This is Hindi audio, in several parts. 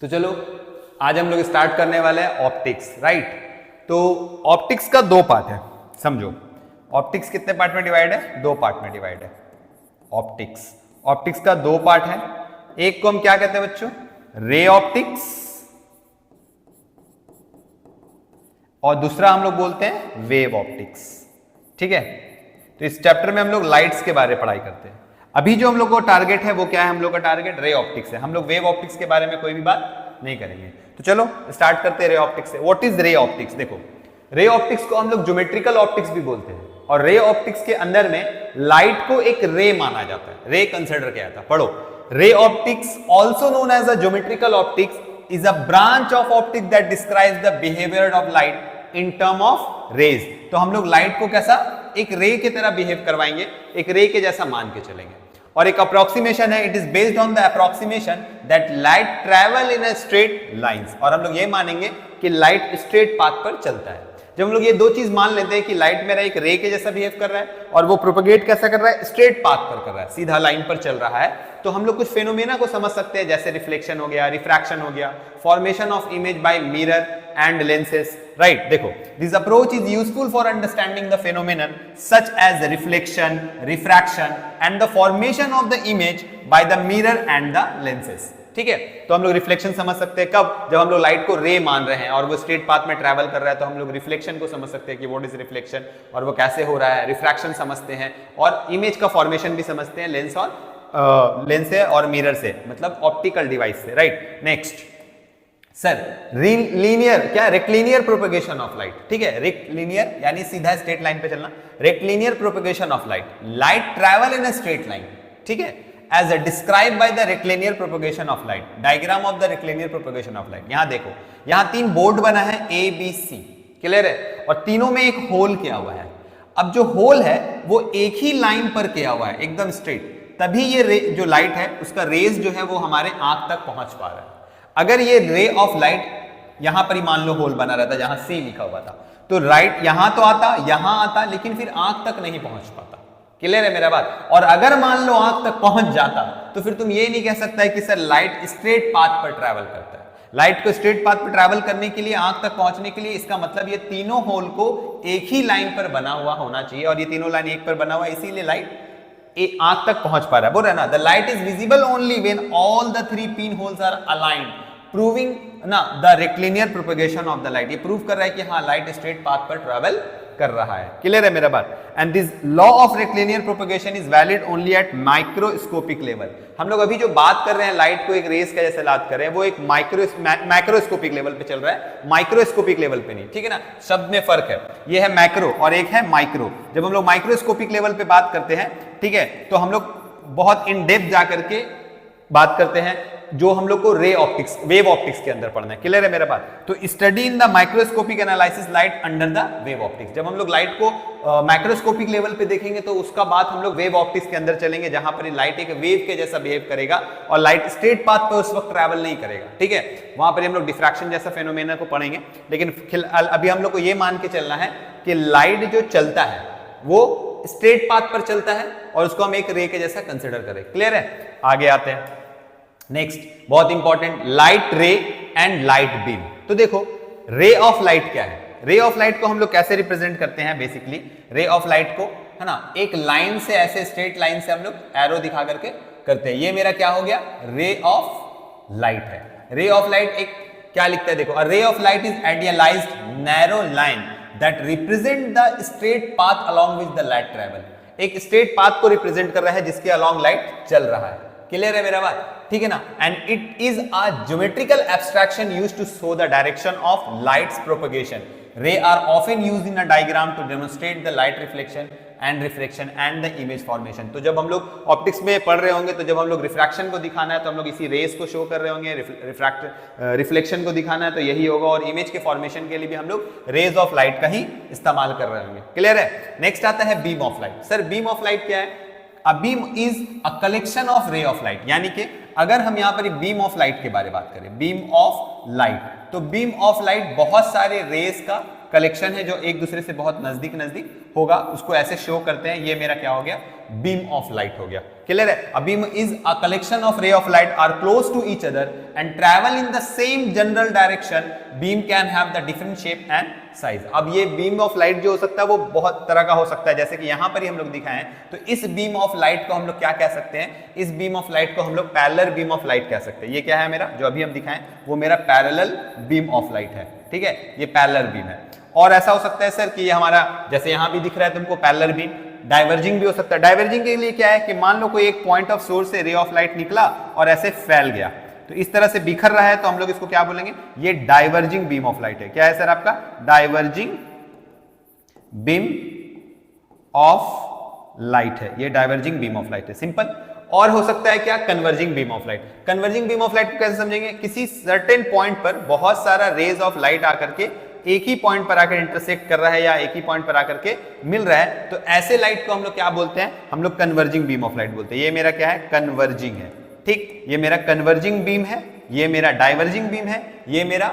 तो चलो आज हम लोग स्टार्ट करने वाले हैं ऑप्टिक्स, राइट। तो ऑप्टिक्स का दो पार्ट है, समझो। ऑप्टिक्स कितने पार्ट में डिवाइड है? दो पार्ट में डिवाइड है। ऑप्टिक्स का दो पार्ट है। एक को हम क्या कहते हैं बच्चों? रे ऑप्टिक्स, और दूसरा हम लोग बोलते हैं वेव ऑप्टिक्स। ठीक है, तो इस चैप्टर में हम लोग लाइट्स के बारे में पढ़ाई करते हैं। अभी जो हम लोग को टारगेट है वो क्या है? हम लोग का टारगेट रे ऑप्टिक्स है। हम लोग वेव ऑप्टिक्स के बारे में कोई भी बात नहीं करेंगे। तो चलो स्टार्ट करते हैं रे ऑप्टिक्स से। What is ray optics? देखो, रे ऑप्टिक्स को हम लोग ज्योमेट्रिकल ऑप्टिक्स भी बोलते हैं, और रे ऑप्टिक्स के अंदर में लाइट को एक रे माना जाता है, रे कंसिडर किया जाता है। पढ़ो, ray optics also known as a geometrical optics is a branch of optics that describes the behaviour of light in term of rays. तो हम लोग लाइट को कैसा? एक रे की तरह बिहेव करवाएंगे, एक रे के जैसा मान के चलेंगे। और एक अप्रोक्सीमेशन है, it is based on the approximation that light travel in a straight lines. और हम लोग ये मानेंगे कि लाइट स्ट्रेट पाथ पर चलता है। जब हम लोग ये दो चीज मान लेते हैं कि लाइट मेरा एक रे के जैसा बिहेव कर रहा है और वो प्रोपेगेट कैसा कर रहा है? स्ट्रेट पाथ पर कर रहा है, सीधा लाइन पर चल रहा है, तो हम लोग कुछ फेनोमेना को समझ सकते हैं, जैसे रिफ्लेक्शन हो गया, रिफ्रैक्शन हो गया, formation of image by mirror and lenses, right. देखो, this approach is useful for understanding the phenomenon such as reflection, refraction and the formation of the image by the mirror and the lenses. ठीक है, तो हम लोग रिफ्लेक्शन समझ सकते हैं कब? जब हम लोग लाइट को रे मान रहे हैं और वो स्ट्रेट पाथ में ट्रैवल कर रहा है, तो हम लोग रिफ्लेक्शन को समझ सकते हैं कि व्हाट इज रिफ्लेक्शन और वो कैसे हो रहा है। रिफ्रैक्शन समझते हैं और इमेज का फॉर्मेशन भी समझते हैं लेंस से और मिरर से, मतलब ऑप्टिकल डिवाइस से, राइट। नेक्स्ट सर, लीनियर क्या? Rectilinear propagation of light. ठीक है, रेक्टिलिनियर यानी सीधा स्ट्रेट लाइन पे चलना। Rectilinear propagation of light, light travel in a straight line. ठीक है, as described by the rectilinear propagation of light. Diagram of the rectilinear propagation of light. यहां देखो, यहां तीन बोर्ड बना है A B C, क्लियर है, और तीनों में एक होल किया हुआ है। अब जो होल है वो एक ही लाइन पर किया हुआ है, एकदम स्ट्रेट, तभी ये जो लाइट है उसका रेज जो है वो हमारे आंख तक पहुंच पा रहा है। अगर ये रे ऑफ लाइट यहां पर ही मान लो होल बना रहता, जहां C लिखा हुआ था, तो राइट यहां तो आता, यहां आता, लेकिन फिर आंख तक नहीं पहुंच पाता। क्लियर है मेरा बात? और अगर मान लो आंख तक पहुंच जाता, तो फिर तुम ये नहीं कह सकता है कि सर लाइट स्ट्रेट पाथ पर ट्रैवल करता है। लाइट को स्ट्रेट पाथ पर ट्रैवल करने के लिए, आंख तक पहुंचने के लिए, इसका मतलब ये तीनों होल को एक ही लाइन पर बना हुआ होना चाहिए, और ये तीनों लाइन एक पर बना हुआ है, इसीलिए लाइट आंख तक पहुंच पा रहा है। बोल रहा है ना, the light is visible only when all the three pin holes are aligned, proving ना the rectilinear propagation of the light. ये प्रूव कर रहा है कि हाँ, लाइट स्ट्रेट पाथ पर ट्रैवल कर रहा है। क्लियर है मेरा बात? And this law of rectilinear propagation is valid only at microscopic level. हम लोग अभी जो बात कर रहे हैं लाइट को एक रेस का जैसे बात कर रहे हैं, वो एक मैक्रोस्कोपिक लेवल पे चल रहा है, माइक्रोस्कोपिक लेवल पे नहीं। ठीक है ना, शब्द में फर्क है। ये है मैक्रो और एक है माइक्रो। जब हम लोग माइक्रोस्कोपिक लेवल पे बात करते हैं, ठीक है, तो हम लोग बहुत इन डेप्थ जाकर के बात करते हैं, जो हम लोग को रे ऑप्टिक्स, वेव ऑप्टिक्स के अंदर पढ़ना है। क्लियर है मेरा बात? तो study in the microscopic analysis light under the wave optics. जब हम लोग लाइट को माइक्रोस्कोपिक लेवल पे देखेंगे, तो उसका बात हम लोग वेव ऑप्टिक्स के अंदर चलेंगे, जहां पर लाइट एक वेव के जैसा बिहेव करेगा और लाइट स्ट्रेट पाथ पर उस वक्त ट्रैवल नहीं करेगा। ठीक है, वहां पर हम लोग डिफ्रैक्शन जैसा फेनोमेना को पढ़ेंगे, लेकिन फिलहाल अभी हम लोग को यह मान के चलना है कि लाइट जो चलता है वो स्ट्रेट पाथ पर चलता है और उसको हम एक रे के जैसा कंसिडर करें। क्लियर है? आगे आते हैं। नेक्स्ट, बहुत इंपॉर्टेंट, लाइट रे एंड लाइट बीम। तो देखो, रे ऑफ लाइट क्या है? रे ऑफ लाइट को हम लोग कैसे रिप्रेजेंट करते हैं? बेसिकली रे ऑफ लाइट को, है ना, एक लाइन से, ऐसे स्ट्रेट लाइन से हम लोग एरो दिखा करके करते हैं। ये मेरा क्या हो गया? रे ऑफ लाइट है। रे ऑफ लाइट एक क्या लिखता है? देखो, a ray of light is idealized narrow line that represent the straight path along which the light travel. एक स्ट्रेट पाथ को रिप्रेजेंट कर रहा है जिसके अलोंग लाइट चल रहा है। क्लियर है मेरा बात? ठीक है ना। And it is a geometrical abstraction used to show the direction of light's propagation. Ray are often used in a diagram to demonstrate the light reflection and refraction and the image formation. तो जब हम लोग ऑप्टिक्स में पढ़ रहे होंगे, तो जब हम लोग रिफ्रैक्शन को दिखाना है तो हम लोग इसी रेस को शो कर रहे होंगे, रिफ्लेक्शन को दिखाना है तो यही होगा, और इमेज के फॉर्मेशन के लिए भी हम लोग रेज ऑफ लाइट का ही इस्तेमाल कर रहे होंगे। क्लियर है? नेक्स्ट आता है beam of light. Sir, beam of light क्या है? A beam is a collection of ray of light। यानी कि अगर हम यहां पर बीम ऑफ लाइट के बारे में बात करें, बीम ऑफ लाइट, तो बीम ऑफ लाइट बहुत सारे रेस का कलेक्शन है जो एक दूसरे से बहुत नजदीक होगा उसको ऐसे शो करते हैं, ये मेरा क्या हो गया, बीम ऑफ लाइट हो गया। क्लियर है? A beam is a collection of ray of light are close to each other and travel in the same general direction, beam can have the different shape and size. अब ये बीम ऑफ लाइट जो हो सकता है वो बहुत तरह का हो सकता है, जैसे कि यहां पर ही हम लोग दिखाएं तो इस बीम ऑफ लाइट को हम लोग क्या कह सकते हैं, इस बीम ऑफ लाइट को हम लोग पैरेलल बीम ऑफ लाइट कह सकते हैं। ये क्या है मेरा, जो अभी हम दिखाएं वो मेरा पैरेलल बीम ऑफ लाइट है, ठीक है, ये पैरेलल बीम है। और ऐसा हो सकता है सर कि ये हमारा जैसे यहां भी दिख रहा है तुमको पैरेलल बीम, डाइवर्जिंग भी हो सकता है। डाइवर्जिंग के लिए क्या है कि मान लो कोई एक पॉइंट ऑफ सोर्स से रे ऑफ लाइट निकला और ऐसे फैल गया, तो इस तरह से बिखर रहा है, तो हम लोग इसको क्या बोलेंगे, ये डाइवर्जिंग बीम ऑफ लाइट है। क्या है सर आपका, डाइवर्जिंग बीम ऑफ लाइट है, ये डाइवर्जिंग बीम ऑफ लाइट है, सिंपल। और हो सकता है क्या, converging beam of light. Converging beam of light को कैसे समझेंगे, किसी सर्टेन पॉइंट पर बहुत सारा रेज ऑफ लाइट आकर के एक ही पॉइंट पर आकर इंटरसेक्ट कर रहा है या एक ही पॉइंट पर आकर के मिल रहा है, तो ऐसे लाइट को हम लोग क्या बोलते हैं, हम लोग कन्वर्जिंग बीम ऑफ लाइट बोलते हैं। ये मेरा क्या है, कन्वर्जिंग है, ठीक, ये मेरा कन्वर्जिंग बीम है, ये मेरा डाइवर्जिंग बीम है, ये मेरा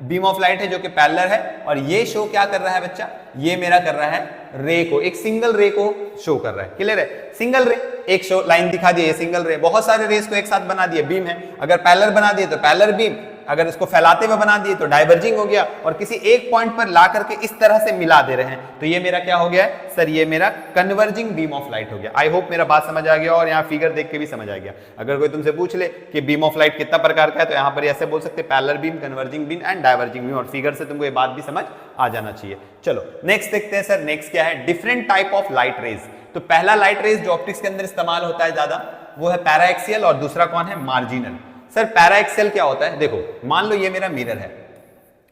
बीम ऑफ लाइट है जो कि पैरेलल है, और ये शो क्या कर रहा है बच्चा, ये मेरा कर रहा है रे को, एक सिंगल रे को शो कर रहा है। क्लियर है, सिंगल रे, एक शो लाइन दिखा दी है, सिंगल रे, बहुत सारे रेस को एक साथ बना दिए, बीम है। अगर पैरेलल बना दिए तो पैरेलल बीम, अगर इसको फैलाते हुए बना दिए तो डाइवर्जिंग हो गया, और किसी एक पॉइंट पर ला करके इस तरह से मिला दे रहे हैं, तो ये मेरा क्या हो गया सर, ये मेरा कन्वर्जिंग बीम ऑफ लाइट हो गया। आई होप मेरा बात समझ आ गया और यहाँ फिगर देख के भी समझ आ गया। अगर कोई तुमसे पूछ ले कि बीम ऑफ लाइट कितना प्रकार का है, तो यहाँ पर ऐसे बोल सकते parallel beam, converging beam and diverging beam, और फिगर से तुमको ये बात भी समझ आ जाना चाहिए। चलो नेक्स्ट देखते हैं सर, नेक्स्ट क्या है, different type of light rays. तो पहला लाइट रेज जो ऑप्टिक्स के अंदर इस्तेमाल होता है ज्यादा, वो है पैराएक्सियल, और दूसरा कौन है, मार्जिनल। सर पैराएक्सियल क्या होता है, देखो मान लो ये मेरा मिरर है,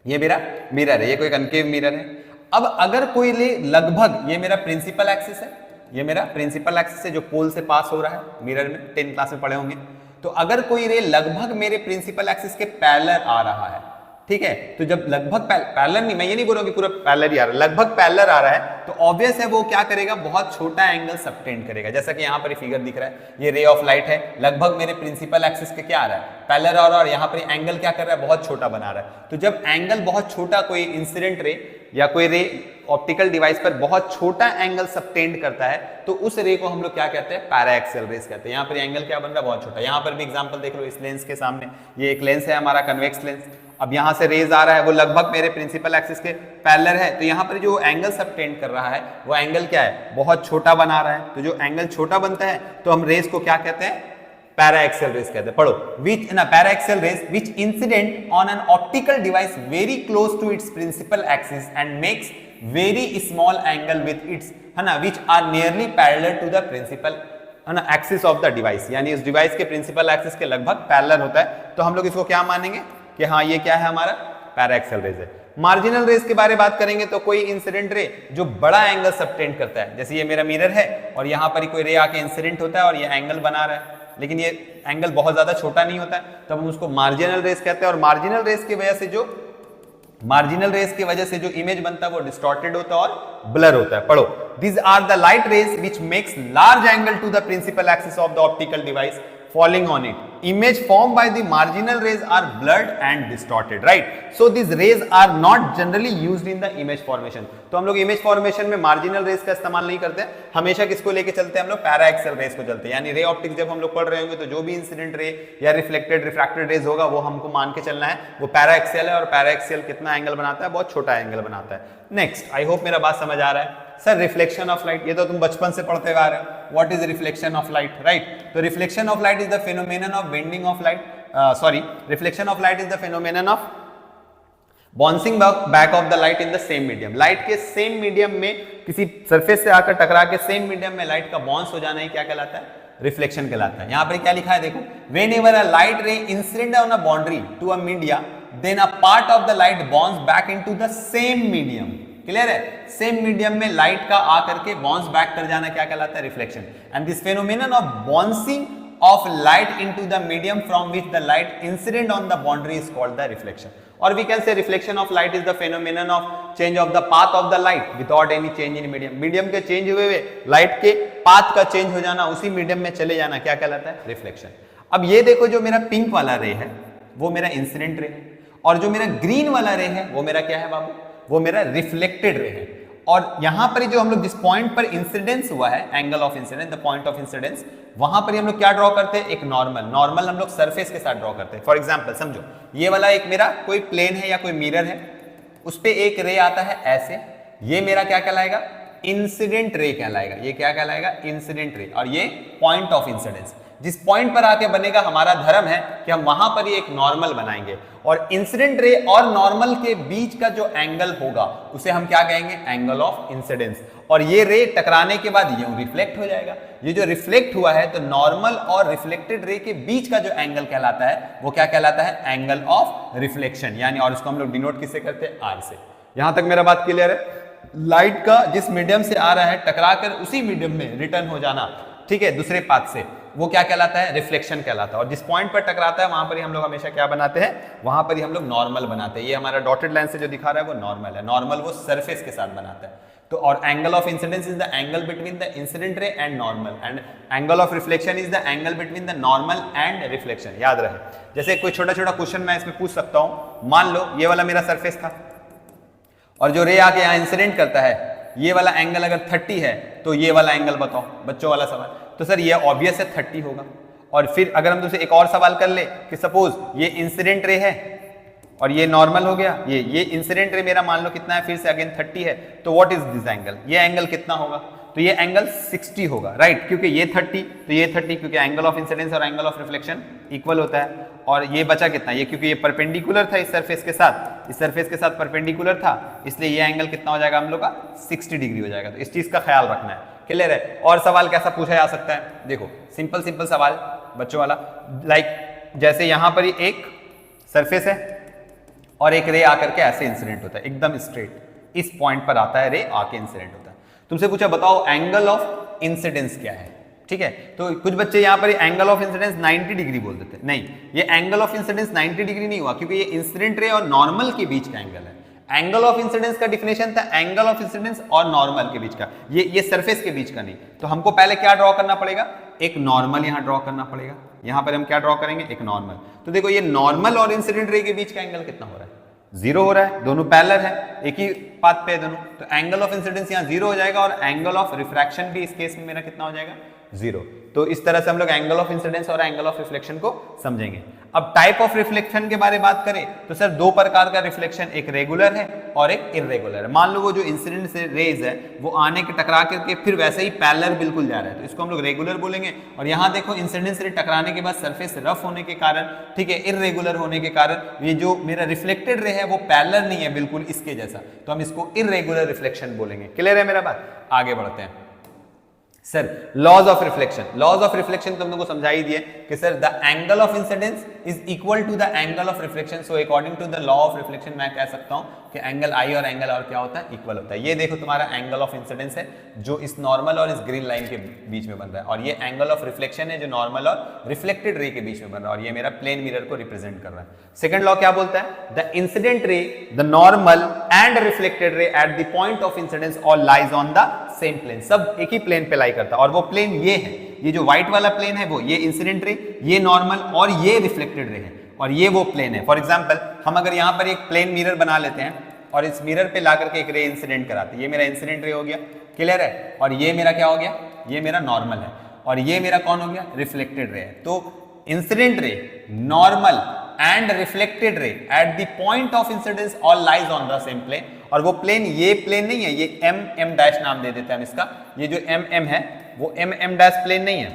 ये मेरा मिरर है, ये कोई कनकेव मिरर है। अब अगर कोई ले लगभग, ये मेरा प्रिंसिपल एक्सिस है, ये मेरा प्रिंसिपल एक्सिस है जो पोल से पास हो रहा है मिरर में, 10th क्लास में पढ़े होंगे। तो अगर कोई रे लगभग मेरे प्रिंसिपल एक्सिस के पैरेलल आ रहा है, ठीक है, तो जब लगभग पैरेलल नहीं, मैं ये नहीं बोल रहा कि पूरा पैरेलल ही आ रहा है, लगभग पैरेलल आ रहा है, तो ऑब्वियस है वो क्या करेगा, बहुत छोटा एंगल सबटेंड करेगा। जैसा कि यहाँ पर फिगर दिख रहा है, ये रे ऑफ लाइट है, लगभग मेरे प्रिंसिपल एक्सिस के क्या आ रहा है, पैरेलल आ रहा है, और यहाँ पर एंगल क्या कर रहा है, बहुत छोटा बना रहा है। तो जब एंगल बहुत छोटा, कोई इंसिडेंट रे या कोई रे ऑप्टिकल डिवाइस पर बहुत छोटा एंगल सबटेंड करता है, तो उस रे को हम लोग क्या कहते हैं, पैराएक्सियल रेस कहते हैं। यहाँ पर एंगल क्या बन रहा है, बहुत छोटा। यहाँ पर भी एग्जांपल देख लो, इस लेंस के सामने, ये एक लेंस है हमारा कन्वेक्स लेंस, अब यहां से रेज आ रहा है, वो लगभग मेरे प्रिंसिपल एक्सिस के पैरेलल है, तो यहाँ पर जो एंगल सबटेंड कर रहा है वो एंगल क्या है, बहुत छोटा बना रहा है। तो जो एंगल छोटा बनता है तो हम रेस को क्या कहते हैं, पैराएक्सियल रेस कहते हैं। पढ़ो, विच ना paraxial rays which incident on an optical device very close to its principal axis and makes very small angle with its, है ना, which are nearly parallel to the principal, है ना, एक्सिस ऑफ द डिवाइस, यानी इस डिवाइस के प्रिंसिपल एक्सिस के लगभग पैरेलल होता है, तो हम लोग इसको क्या मानेंगे कि हाँ ये क्या है, हमारा पैराएक्सियल रेज है। मार्जिनल रेज के बारे में बात करेंगे तो कोई इंसिडेंट रे जो बड़ा एंगल सबटेंड करता है, जैसे ये मेरा मिरर है और यहाँ पर कोई रे आके इंसिडेंट होता है और ये एंगल बना रहा है, लेकिन ये एंगल बहुत ज्यादा छोटा नहीं होता है, तब हम उसको मार्जिनल रेज कहते हैं। और मार्जिनल रेज की वजह से जो इमेज बनता है वो डिस्टॉर्टेड होता है और ब्लर होता है। पढ़ो, these are the light rays which makes large angle to the principal axis of the optical device falling on it. Image formed by the marginal rays are blurred and distorted, right? So these rays are not generally used in the image formation. तो हम लोग इमेज फॉर्मेशन में मार्जिनल रेज का इस्तेमाल नहीं करते हैं, हमेशा किसको लेके चलते हैं हम लोग, पैराएक्सियल रेज को चलते हैं। यानी रे ऑप्टिक्स जब हम लोग पढ़ रहे होंगे तो जो भी इंसिडेंट रे या रिफ्लेक्टेड रिफ्रैक्टेड रेज होगा वो हमको मान के चलना है वो पैराएक्सियल है, और पैराएक्सियल कितना एंगल बनाता है, बहुत छोटा एंगल बनाता है। नेक्स्ट, आई होप मेरा बात समझ आ रहा है। सर रिफ्लेक्शन ऑफ लाइट, ये तो तुम बचपन से पढ़ते हुए आ रहे हो, what is reflection of light, right? तो reflection of light is the phenomenon of bending of light, reflection of light is the phenomenon of bouncing back of the light in the same medium. Light के सेम मीडियम में किसी सरफेस से आकर टकरा के सेम मीडियम में लाइट का बाउंस हो जाना ही क्या कहलाता है, रिफ्लेक्शन कहलाता है। यहां पर क्या लिखा है देखो, whenever a light ray incident on a boundary to a media then a part of the light bounce back into the same medium. Clear है, सेम मीडियम में लाइट का आकर के बाउंस बैक कर जाना क्या कहलाता है, reflection. And this phenomenon of bouncing of light into the medium from which the light incident on the boundary is called the reflection, or we can say reflection of light is the phenomenon of change of the path of the light without any change in medium. medium के चेंज हुए हुए लाइट के पाथ का चेंज हो जाना, उसी मीडियम में चले जाना क्या कहलाता है, रिफ्लेक्शन। अब ये देखो, जो मेरा पिंक वाला रे है वो मेरा इंसिडेंट रे है, और जो मेरा ग्रीन वाला रे है वो मेरा क्या है बाबू, वो मेरा रिफ्लेक्टेड रे है। और यहां पर जो हम लोग जिस पॉइंट पर इंसिडेंस हुआ है, angle of incidence, the point of incidence, वहां पर हम लोग क्या ड्रॉ करते हैं, एक नॉर्मल हम लोग सरफेस के साथ ड्रॉ करते हैं। फॉर एग्जांपल समझो, ये वाला एक मेरा कोई प्लेन है या कोई मिरर है, उस पे एक रे आता है ऐसे, ये मेरा क्या कहलाएगा, इंसिडेंट रे कहलाएगा। ये क्या कहलाएगा, इंसिडेंट रे। और ये पॉइंट ऑफ इंसिडेंस, जिस पॉइंट पर आके बनेगा, हमारा धर्म है कि हम वहां पर ही एक नॉर्मल बनाएंगे, और इंसिडेंट रे और नॉर्मल के बीच का जो एंगल होगा उसे हम क्या कहेंगे, एंगल ऑफ इंसिडेंस। और ये रे टकराने के बाद ये रिफ्लेक्ट हो जाएगा। ये जो रिफ्लेक्ट हुआ है, तो नॉर्मल और रिफ्लेक्टेड रे के बीच का जो एंगल कहलाता है वो क्या कहलाता है, एंगल ऑफ रिफ्लेक्शन। यानी, और इसको हम लोग डिनोट किससे करते हैं, आर से। यहां तक मेरा बात क्लियर है। लाइट का जिस मीडियम से आ रहा है, टकराकर उसी मीडियम में रिटर्न हो जाना, ठीक है, दूसरे पाथ से, वो क्या कहलाता है, रिफ्लेक्शन कहलाता है। और जिस पॉइंट पर टकराता है वहां पर ही हम लोग हमेशा क्या बनाते हैं, वहां पर ही हम लोग नॉर्मल बनाते हैं। ये हमारा डॉटेड लाइन से जो दिखा रहा है वो नॉर्मल है। नॉर्मल वो सरफेस के साथ बनाता है। तो और angle of incidence is the angle between the incident रे and normal, and angle of reflection is the angle between the normal and reflection. याद रहे, जैसे कोई छोटा छोटा क्वेश्चन मैं इसमें पूछ सकता हूं। मान लो ये वाला मेरा सरफेस था, और जो रे आके यहाँ इंसिडेंट करता है, ये वाला एंगल अगर 30 है, तो ये वाला एंगल बताओ, बच्चों वाला सवाल। तो सर ये ऑब्वियस है 30 होगा। और फिर अगर हम तुमसे एक और सवाल कर ले कि सपोज ये इंसिडेंट रे है और ये नॉर्मल हो गया, ये इंसिडेंट रे मेरा मान लो कितना है, फिर से अगेन 30 है, तो व्हाट इज दिस एंगल, ये एंगल कितना होगा, तो ये एंगल 60 होगा, राइट। क्योंकि ये 30 तो ये 30, क्योंकि एंगल ऑफ इंसिडेंस और एंगल ऑफ रिफ्लेक्शन इक्वल होता है। और ये बचा कितना, ये क्योंकि ये परपेंडिकुलर था इस सरफेस के साथ, इस सरफेस के साथ परपेंडिकुलर था, इसलिए ये एंगल कितना हो जाएगा हम लोग का, 60 डिग्री हो जाएगा। तो इस चीज का ख्याल रखना है, क्लियर है। और सवाल कैसा पूछा जा सकता है, देखो सिंपल सिंपल सवाल बच्चों वाला, लाइक जैसे यहां पर एक सरफेस है और एक रे आकर के ऐसे इंसिडेंट होता है, एकदम स्ट्रेट इस पॉइंट पर आता है रे, आके इंसिडेंट होता है। तुमसे पूछा बताओ एंगल ऑफ इंसिडेंस क्या है, ठीक है। तो कुछ बच्चे यहां पर एंगल ऑफ इंसिडेंस 90 डिग्री बोल देते हैं। नहीं, ये एंगल ऑफ इंसिडेंस 90 डिग्री नहीं हुआ, क्योंकि ये इंसिडेंट रे और नॉर्मल के बीच का एंगल है। एंगल ऑफ इंसिडेंस का डिफिनेशन था एंगल ऑफ इंसिडेंस और नॉर्मल के बीच का, ये सरफेस के बीच का नहीं। तो हमको पहले क्या ड्रॉ करना पड़ेगा, एक नॉर्मल यहां ड्रॉ करना पड़ेगा। यहां पर हम क्या ड्रॉ करेंगे, एक नॉर्मल। तो देखो ये नॉर्मल और इंसिडेंट रे के बीच का एंगल कितना हो रहा है, 0 हो रहा है, दोनों पैरेलल है, एक ही पाथ पे है दोनों। तो एंगल ऑफ इंसिडेंस यहाँ 0 हो जाएगा, और एंगल ऑफ रिफ्रैक्शन भी इस केस में मेरा कितना हो जाएगा, 0। तो इस तरह से हम लोग एंगल ऑफ इंसिडेंस और एंगल ऑफ रिफ्लेक्शन को समझेंगे। अब टाइप ऑफ रिफ्लेक्शन के बारे में बात करें तो सर 2 प्रकार का रिफ्लेक्शन, एक रेगुलर है और एक इर्रेगुलर है। मान लो वो जो इंसिडेंट से रेज है वो आने के टकरा करके फिर वैसे ही पैरेलल बिल्कुल जा रहा है, तो इसको हम लोग रेगुलर बोलेंगे। और यहाँ देखो इंसिडेंट से टकराने के बाद सरफेस रफ होने के कारण, ठीक है, इर्रेगुलर होने के कारण ये जो मेरा रिफ्लेक्टेड रे है वो पैरेलल नहीं है बिल्कुल इसके जैसा, तो हम इसको इर्रेगुलर रिफ्लेक्शन बोलेंगे। क्लियर है मेरा बात, आगे बढ़ते हैं। Sir laws of reflection, laws of reflection तुम लोगों को समझा ही दिए कि sir the angle of incidence is equal to the angle of reflection. So according to the law of reflection मैं कह सकता हूं कि एंगल आई और एंगल और क्या होता है, इक्वल होता है। ये देखो तुम्हारा एंगल ऑफ इंसिडेंस है जो इस नॉर्मल और इस ग्रीन लाइन के बीच में बन रहा है, और ये एंगल ऑफ रिफ्लेक्शन है जो नॉर्मल और रिफ्लेक्टेड रे के बीच में बन रहा है, और ये मेरा प्लेन मिरर को रिप्रेजेंट कर रहा है। सेकंड लॉ क्या बोलता है, the incident ray, the normal and reflected ray at the point of incidence all lies on the same plane. सब एक ही प्लेन पे लाई करता है, और वो प्लेन ये है, ये जो व्हाइट वाला प्लेन है वो ये इंसिडेंट रे, ये नॉर्मल और ये रिफ्लेक्टेड रे है, और ये वो प्लेन है। फॉर एग्जांपल हम अगर यहाँ पर एक प्लेन मिरर बना लेते हैं और इस मिरर पे ला करके एक रे इंसिडेंट कराते हैं, ये मेरा इंसिडेंट रे हो गया, क्लियर है। और ये मेरा क्या हो गया, ये मेरा नॉर्मल है, और ये मेरा कौन हो गया, रिफ्लेक्टेड रे है। तो incident ray, normal and reflected ray at the point of incidence all lies on the same plane. और वो प्लेन ये प्लेन नहीं है, ये एम डैश नाम दे देते हैं हम इसका। ये जो एम है वो एम डैश प्लेन नहीं है।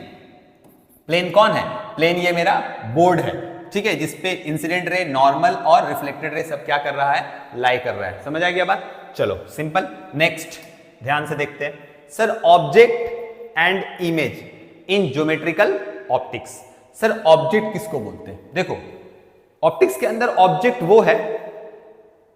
प्लेन कौन है, प्लेन ये मेरा बोर्ड है, ठीक है, जिसपे इंसिडेंट रे, नॉर्मल और रिफ्लेक्टेड रे सब क्या कर रहा है, लाई कर रहा है। समझ आ गया बात, चलो सिंपल। नेक्स्ट ध्यान से देखते हैं sir, object and image in geometrical optics. Sir object किसको बोलते हैं, देखो ऑप्टिक्स के अंदर ऑब्जेक्ट वो है,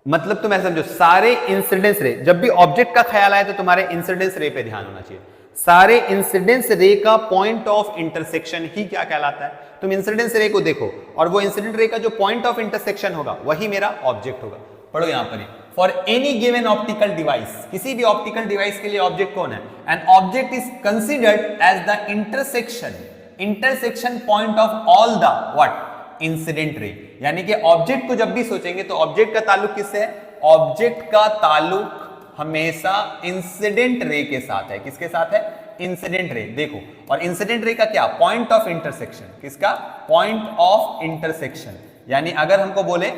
मतलब तुम ऐसा समझो सारे इंसिडेंस रे, जब भी ऑब्जेक्ट का ख्याल आए तो तुम्हारे इंसिडेंस रे पे ध्यान होना चाहिए। सारे इंसिडेंस रे का पॉइंट ऑफ इंटरसेक्शन ही क्या कहलाता है। तुम इंसिडेंस रे को देखो और वो इंसिडेंट रे का जो पॉइंट ऑफ इंटरसेक्शन होगा वही मेरा ऑब्जेक्ट होगा। पढ़ो यहां पर, for any given optical device, किसी भी ऑप्टिकल डिवाइस के लिए ऑब्जेक्ट कौन है, an object is considered as the intersection point of all the what, incident ray. यानी कि ऑब्जेक्ट को जब भी सोचेंगे तो ऑब्जेक्ट का ताल्लुक किससे है, ऑब्जेक्ट का ताल्लुक हमेशा इंसिडेंट रे के साथ है। किसके साथ है? Incident ray. देखो, और इंसिडेंट रे का क्या? Point of intersection. किसका? Point of intersection. यानी अगर हमको बोले,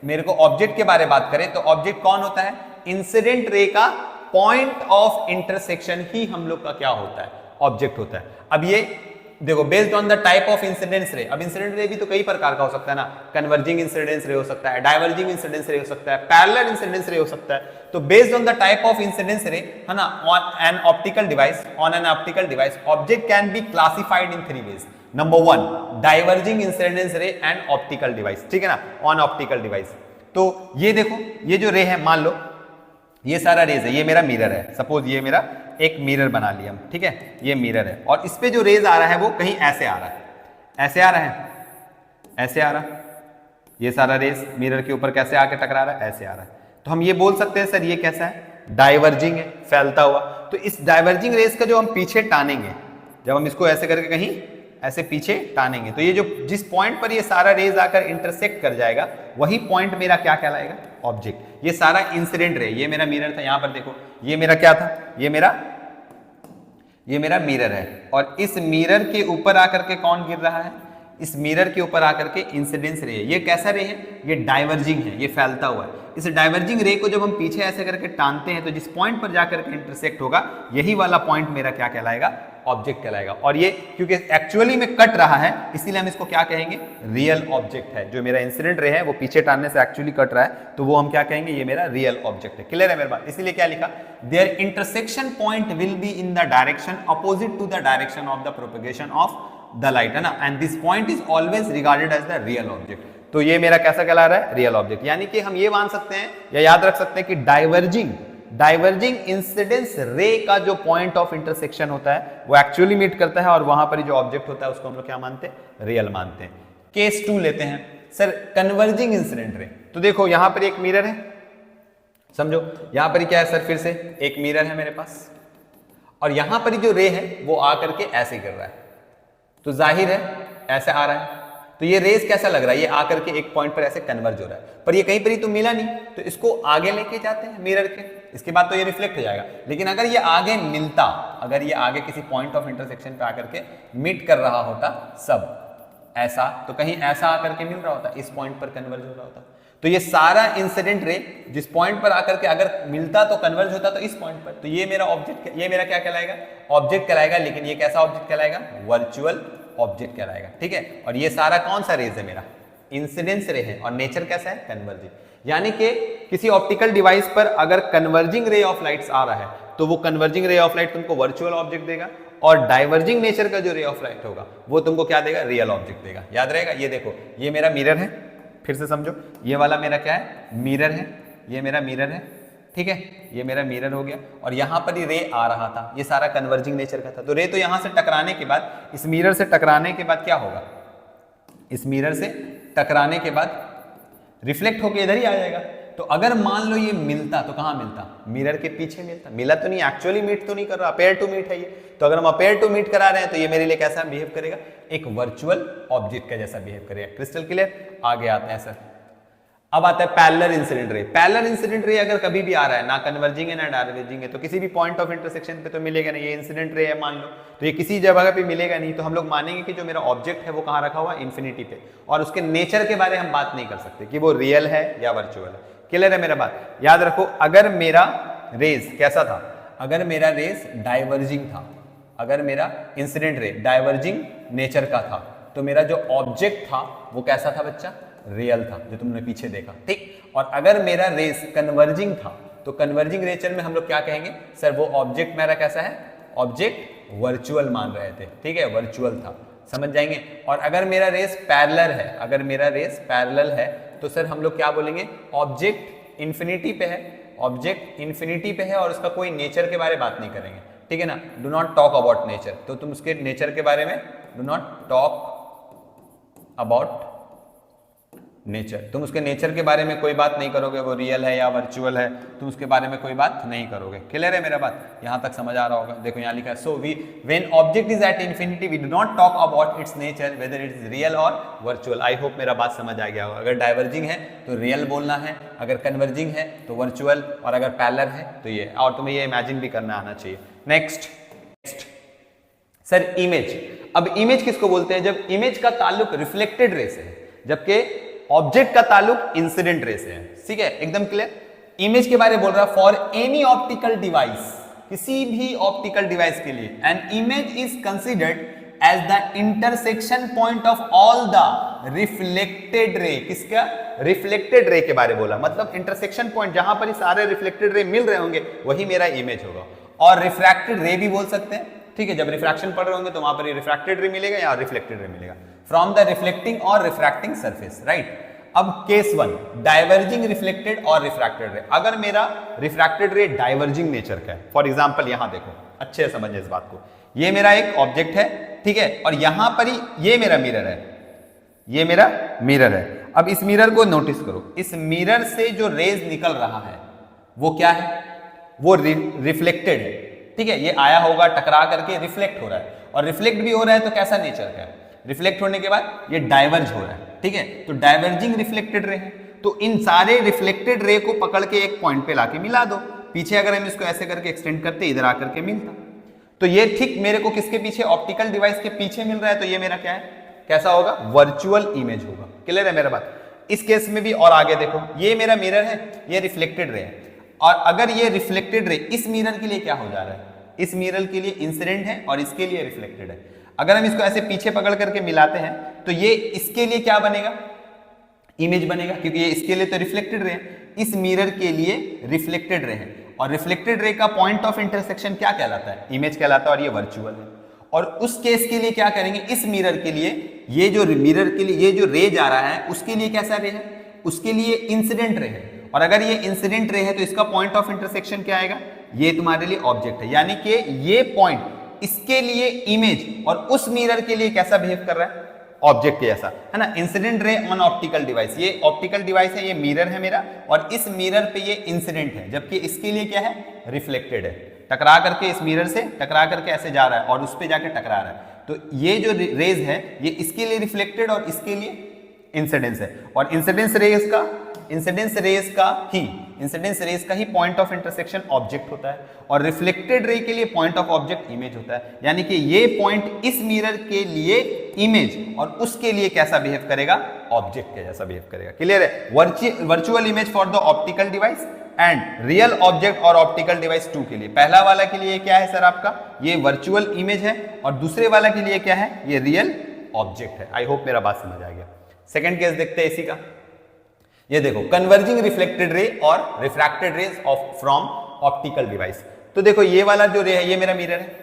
मेरे को ऑब्जेक्ट के बारे में बात करें, तो ऑब्जेक्ट कौन होता है? इंसिडेंट रे का पॉइंट ऑफ इंटरसेक्शन ही हम लोग का क्या होता है? ऑब्जेक्ट होता है। अब ये देखो, based on the type of incidence रे। अब इंसिडेंट रे भी तो कई प्रकार का हो सकता है ना। कन्वर्जिंग इंसिडेंस रे हो सकता है, डाइवर्जिंग इंसिडेंस रे हो सकता है, पैरेलल इंसिडेंस रे हो सकता है। तो based on the type of incidence ray, है ना, on an optical device, object can be classified in 3 ways. Number 1, diverging incidence ray and optical device, ठीक है ना, ऑन ऑप्टिकल डिवाइस। तो ये देखो, ये जो रे है, मान लो ये सारा रेज है, ये मेरा मिरर है, सपोज ये मेरा एक मिरर बना लिया हम, ठीक है, ये मिरर है, और इस पे जो रेज आ रहा है वो कहीं ऐसे आ रहा है, ऐसे आ रहा है, ऐसे आ रहा है। ये सारा रेज मिरर के ऊपर कैसे आके टकरा रहा है? ऐसे आ रहा है। तो हम ये बोल सकते हैं सर ये कैसा है? डाइवर्जिंग है, फैलता हुआ। तो इस डाइवर्जिंग रेज का जो हम पीछे टानेंगे, जब हम इसको ऐसे करके कहीं ऐसे पीछे टानेंगे, तो ये जो जिस पॉइंट पर ये सारा रेज आकर इंटरसेक्ट कर जाएगा, वही पॉइंट मेरा क्या कहलाएगा? ऑब्जेक्ट। ये सारा इंसिडेंट रे, ये मेरा मिरर था, यहां पर देखो, ये मेरा क्या था? ये मेरा मिरर है, और इस मिरर के ऊपर आकर के कौन गिर रहा है? इस मिरर के ऊपर आकर के इंसिडेंस रे है। ये कैसा रे है? ये डाइवर्जिंग है, ये फैलता हुआ है। इस डाइवर्जिंग रे को जब हम पीछे ऐसे करके टानते हैं, तो जिस पॉइंट पर जाकर के इंटरसेक्ट होगा, यही वाला पॉइंट मेरा क्या कहलाएगा? ऑब्जेक्ट कहलाएगा। और ये क्योंकि एक्चुअली में कट रहा है, इसीलिए हम इसको क्या कहेंगे? रियल ऑब्जेक्ट है। जो मेरा इंसिडेंट रे है वो पीछे टानने से एक्चुअली कट रहा है, तो वो हम क्या कहेंगे? ये मेरा रियल ऑब्जेक्ट है। क्लियर है मेरे बात? इसीलिए क्या लिखा? Their intersection point will be in the direction opposite to the direction of the propagation of the light, है ना, and this point is always regarded as the real object. तो ये मेरा कैसा कहला रहा है? Real object. यानी कि हम ये मान सकते हैं या याद रख सकते हैं कि डाइवर्जिंग इंसिडेंस रे का जो पॉइंट ऑफ इंटरसेक्शन होता है वो एक्चुअली मीट करता है, और वहां पर जो ऑब्जेक्ट होता है उसको हम लोग क्या मानते हैं? रियल मानते हैं। केस 2 लेते हैं सर, कन्वर्जिंग इंसिडेंट रे। तो देखो यहां पर एक मिरर है, समझो यहां पर क्या है सर? फिर से एक मिरर है मेरे पास, और यहां पर जो रे है वो आकर के ऐसे गिर रहा है, तो जाहिर है ऐसे आ रहा है। तो ये रेज कैसा लग रहा है? ये आकर के एक पॉइंट पर ऐसे कन्वर्ज हो रहा है, पर ये कहीं पर ही तो मिला नहीं, तो इसको आगे लेके जाते हैं मिरर के, इसके बाद तो ये रिफ्लेक्ट हो जाएगा। लेकिन अगर ये आगे मिलता, अगर ये आगे किसी पॉइंट ऑफ इंटरसेक्शन पे आकर के मीट कर रहा होता सब ऐसा, तो कहीं ऐसा आकर के मिल रहा होता, इस पॉइंट पर कन्वर्ज हो रहा होता। तो ये सारा इंसिडेंट रे जिस पॉइंट पर आकर के अगर मिलता तो कन्वर्ज होता तो इस पॉइंट पर, तो ये मेरा ऑब्जेक्ट, ये मेरा क्या कहलाएगा? ऑब्जेक्ट कहलाएगा। लेकिन ये कैसा ऑब्जेक्ट कहलाएगा? वर्चुअल ऑब्जेक्ट कहलाएगा, ठीक है। और ये सारा कौन सा रेज है? मेरा इंसिडेंस रे है, और नेचर कैसा है? कन्वर्जिंग। यानी कि किसी ऑप्टिकल डिवाइस पर अगर कन्वर्जिंग रे ऑफ लाइट्स आ रहा है, तो वो कन्वर्जिंग रे ऑफ लाइट तुमको वर्चुअल ऑब्जेक्ट देगा, और डाइवर्जिंग नेचर का जो रे ऑफ लाइट होगा वो तुमको क्या देगा? रियल ऑब्जेक्ट देगा। याद रहेगा? ये देखो, ये मेरा मिरर है, फिर से समझो, ये वाला मेरा क्या है? मिरर है, ये मेरा मिरर है, ठीक है, ये मेरा मिरर हो गया, और यहां पर ही रे आ रहा था, ये सारा कन्वर्जिंग नेचर का था। तो रे तो यहां से टकराने के बाद, इस मिरर से टकराने के बाद क्या होगा? इस मिरर से टकराने के बाद रिफ्लेक्ट होकर इधर ही आ जाएगा। तो अगर मान लो ये मिलता, तो कहां मिलता? मिरर के पीछे मिलता। मिला तो नहीं, एक्चुअली मीट तो नहीं कर रहा, अपेयर टू मीट है ये। तो अगर हम अपेयर टू मीट करा रहे हैं, तो ये मेरे लिए कैसा बिहेव करेगा? एक वर्चुअल ऑब्जेक्ट का जैसा बिहेव करेगा। Crystal clear? आगे आते हैं सर। अब आता है parallel incident ray. Parallel incident ray अगर कभी भी आ रहा है, ना कन्वर्जिंग है ना डाइवर्जिंग है, तो किसी भी पॉइंट ऑफ इंटरसेक्शन पे तो मिलेगा नहीं। ये इंसिडेंट रे है मान लो, तो ये किसी जगह पे मिलेगा नहीं, तो हम लोग मानेंगे कि जो मेरा ऑब्जेक्ट है वो कहाँ रखा हुआ है? इन्फिनिटी पे, और उसके नेचर के बारे में हम बात नहीं कर सकते कि वो रियल है या वर्चुअल है। क्लियर है मेरा बात? याद रखो, अगर मेरा रेज कैसा था? अगर मेरा रेज डाइवर्जिंग था, अगर मेरा इंसिडेंट रे डाइवर्जिंग नेचर का था, तो मेरा जो ऑब्जेक्ट था वो कैसा था बच्चा? रियल था, जो तुमने पीछे देखा, ठीक। और अगर मेरा रेस कन्वर्जिंग था, तो कन्वर्जिंग नेचर में हम लोग क्या कहेंगे? सर वो ऑब्जेक्ट मेरा कैसा है? ऑब्जेक्ट वर्चुअल मान रहे थे, ठीक है, वर्चुअल था, समझ जाएंगे। और अगर मेरा रेस पैरेलल है, अगर मेरा रेस पैरेलल है, तो सर हम लोग क्या बोलेंगे? ऑब्जेक्ट इन्फिनिटी पे है, ऑब्जेक्ट इन्फिनिटी पे है, और उसका कोई नेचर के बारे में बात नहीं करेंगे, ठीक है ना। Do not talk about nature, तो तुम उसके नेचर के बारे में do not talk about nature. तुम उसके नेचर के बारे में कोई बात नहीं करोगे, वो रियल है या वर्चुअल है, तुम उसके बारे में कोई बात नहीं करोगे। क्लियर है मेरा बात? यहां तक समझ आ रहा होगा। देखो यहाँ लिखा है, so we when object is at infinity we do not talk about its nature whether it is real और वर्चुअल। आई होप मेरा बात समझ आ गया होगा। अगर डाइवर्जिंग है तो रियल बोलना है, अगर कन्वर्जिंग है तो वर्चुअल, और अगर पैरेलल है तो ये, और तुम्हें ये इमेजिन भी करना आना चाहिए। Next sir image. अब इमेज किसको बोलते हैं? जब इमेज का ताल्लुक रिफ्लेक्टेड रे से है, जबकि ऑब्जेक्ट का ताल्लुक इंसिडेंट रे से है। ठीक है, एकदम क्लियर। इमेज के बारे में बोल रहा है, फॉर एनी ऑप्टिकल डिवाइस, किसी भी ऑप्टिकल डिवाइस के लिए an image is considered as the intersection point of all the reflected ray. किसका? रिफ्लेक्टेड रे के बारे में बोला, मतलब इंटरसेक्शन पॉइंट जहां पर सारे रिफ्लेक्टेड रे मिल रहे होंगे वही मेरा इमेज होगा। और रिफ्रैक्टेड रे भी बोल सकते हैं। ठीक है, जब रिफ्रैक्शन पढ़ रहे होंगे तो वहां पर रिफ्रैक्टेड रे मिलेगा या रिफ्लेक्टेड रे मिलेगा, फ्रॉम द रिफ्लेक्टिंग और रिफ्रैक्टिंग सरफेस, राइट। अब केस 1, डाइवर्जिंग रिफ्लेक्टेड और रिफ्रैक्टेड रे। अगर मेरा रिफ्रैक्टेड रे डाइवर्जिंग नेचर का है, फॉर एग्जांपल यहां देखो, अच्छे से समझिए इस बात को। ये मेरा एक ऑब्जेक्ट है, ठीक है, और यहां पर ही ये मेरा मिरर है, ये मेरा मिरर है। अब इस मिरर को नोटिस करो, इस मिरर से जो रेज निकल रहा है वो क्या है? वो रिफ्लेक्टेड है। ठीक है, ये आया होगा, टकरा करके रिफ्लेक्ट हो रहा है, और रिफ्लेक्ट भी हो रहा है तो कैसा नेचर का है? रिफ्लेक्ट होने के बाद ये डाइवर्ज हो रहा है। ठीक है, तो डाइवर्जिंग रिफ्लेक्टेड रे है। तो इन सारे रिफ्लेक्टेड रे को पकड़ के एक पॉइंट पे लाके मिला दो। पीछे अगर हम इसको ऐसे करके एक्सटेंड करते, इधर आकर के मिलता, तो ये ठीक मेरे को किसके पीछे? ऑप्टिकल डिवाइस के पीछे मिल रहा है, तो ये मेरा क्या है? कैसा होगा? वर्चुअल इमेज होगा। क्लियर है मेरा बात? इस केस में भी और आगे देखो, ये मेरा मिरर है, ये रिफ्लेक्टेड रे है, और अगर ये रिफ्लेक्टेड रे इस मिरर के लिए क्या हो जा रहा है? इस मिरर के लिए इंसिडेंट है और इसके लिए रिफ्लेक्टेड है। अगर हम इसको ऐसे पीछे पकड़ करके मिलाते हैं तो ये इसके लिए क्या बनेगा? इमेज बनेगा, क्योंकि ये इसके लिए तो रिफ्लेक्टेड रे है, इस मिरर के लिए रिफ्लेक्टेड रे है, और रिफ्लेक्टेड रे का पॉइंट ऑफ इंटरसेक्शन क्या कहलाता है? इमेज कहलाता है, और ये वर्चुअल है। और उस केस के लिए क्या करेंगे? इस मिरर के लिए, ये जो मिरर के लिए ये जो रे जा रहा है उसके लिए कैसा रे है? उसके लिए इंसिडेंट रे है, और अगर ये इंसिडेंट रे है तो इसका पॉइंट ऑफ इंटरसेक्शन क्या आएगा? ये तुम्हारे लिए ऑब्जेक्ट है, यानी कि ये पॉइंट इसके लिए इमेज, और उस मिरर के लिए कैसा बिहेव कर रहा है? ऑब्जेक्ट के जैसा, है ना। Incident ray on optical device, ये ऑप्टिकल डिवाइस है, ये मिरर है मेरा, और इस मिरर पे ये इंसिडेंट है, जबकि इसके लिए क्या है? रिफ्लेक्टेड है। टकरा करके इस मिरर से टकरा करके ऐसे जा रहा है और उस पे जाके टकरा रहा है, तो ये जो रेज है ये इसके लिए रिफ्लेक्टेड और इसके लिए इंसिडेंस है। और इंसिडेंस रेज का ही पॉइंट ऑफ इंटरसेक्शन ऑब्जेक्ट होता है, और रिफ्लेक्टेड रे के लिए पॉइंट ऑफ ऑब्जेक्ट इमेज होता है। यानी कि ये पॉइंट इस मिरर के लिए इमेज और उसके लिए कैसा बिहेव करेगा? ऑब्जेक्ट के जैसा बिहेव करेगा। क्लियर है? Virtual image for the optical device and real object और ऑप्टिकल डिवाइस 2 के लिए। पहला वाला के लिए क्या है सर आपका? ये वर्चुअल इमेज है, और दूसरे वाला के लिए क्या है? ये रियल ऑब्जेक्ट है। आई होप मेरा बात समझ आ गया। सेकंड केस देखते हैं इसी का। ये देखो, कन्वर्जिंग रिफ्लेक्टेड रे और refracted rays of from optical device. तो देखो ये वाला जो रे है ये मेरा मिरर है,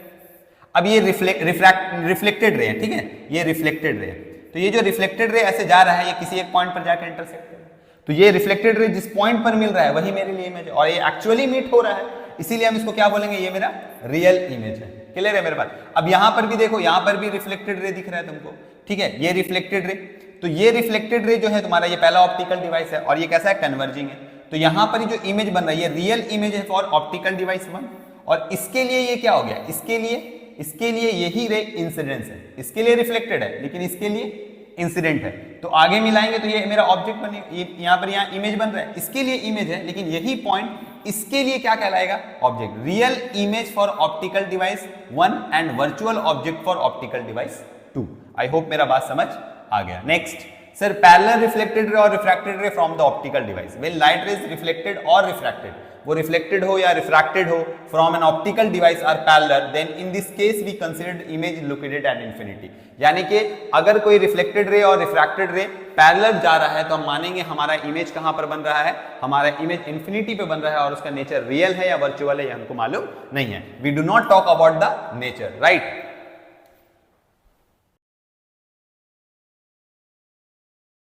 अब ये रिफ्लेक्टेड रे है, ठीक है, ये रिफ्लेक्टेड रे है। तो ये जो रिफ्लेक्टेड रे ऐसे जा रहा है, ये किसी एक पॉइंट पर जाकर इंटरसेक्ट कर, तो ये रिफ्लेक्टेड रे जिस पॉइंट पर मिल रहा है वही मेरे लिए इमेज है, और ये एक्चुअली मीट हो रहा है, इसीलिए हम इसको क्या बोलेंगे? ये मेरा रियल इमेज है। क्लियर है मेरे बात? अब यहां पर भी देखो, यहां पर भी रिफ्लेक्टेड रे दिख रहा है तुमको, ठीक है, ये रिफ्लेक्टेड रे। तो ये रिफ्लेक्टेड रे जो है तुम्हारा, ये पहला ऑप्टिकल डिवाइस है, और ये कैसा है? कन्वर्जिंग है। तो यहां पर जो इमेज बन रहा है ये रियल इमेज है फॉर ऑप्टिकल डिवाइस 1, और इसके लिए ये क्या हो गया? इसके लिए यही रे इंसिडेंस है, इसके लिए रिफ्लेक्टेड है लेकिन इसके लिए इंसिडेंट है। तो आगे मिलाएंगे तो ये मेरा ऑब्जेक्ट बने, यहां पर यहां इमेज बन रहा है, इसके लिए इमेज है, लेकिन यही पॉइंट इसके लिए क्या कहलाएगा? Object. Real image for optical device 1 and virtual object for optical device 2। I hope मेरा बात समझ आ गया। Next sir, parallel reflected ray और refracted ray from the optical device. When light rays reflected और रिफ्रैक्टेड, वो रिफ्लेक्टेड हो या रिफ्रैक्टेड हो from an optical device are parallel, then in this case we considered image located at infinity. यानी कि अगर कोई रिफ्लेक्टेड रे और रिफ्रैक्टेड रे पैरेलल जा रहा है तो हम मानेंगे हमारा इमेज कहां पर बन रहा है? हमारा इमेज इंफिनिटी पे बन रहा है, और उसका नेचर रियल है या वर्चुअल है ये हमको मालूम नहीं है। We do not talk about the nature, right.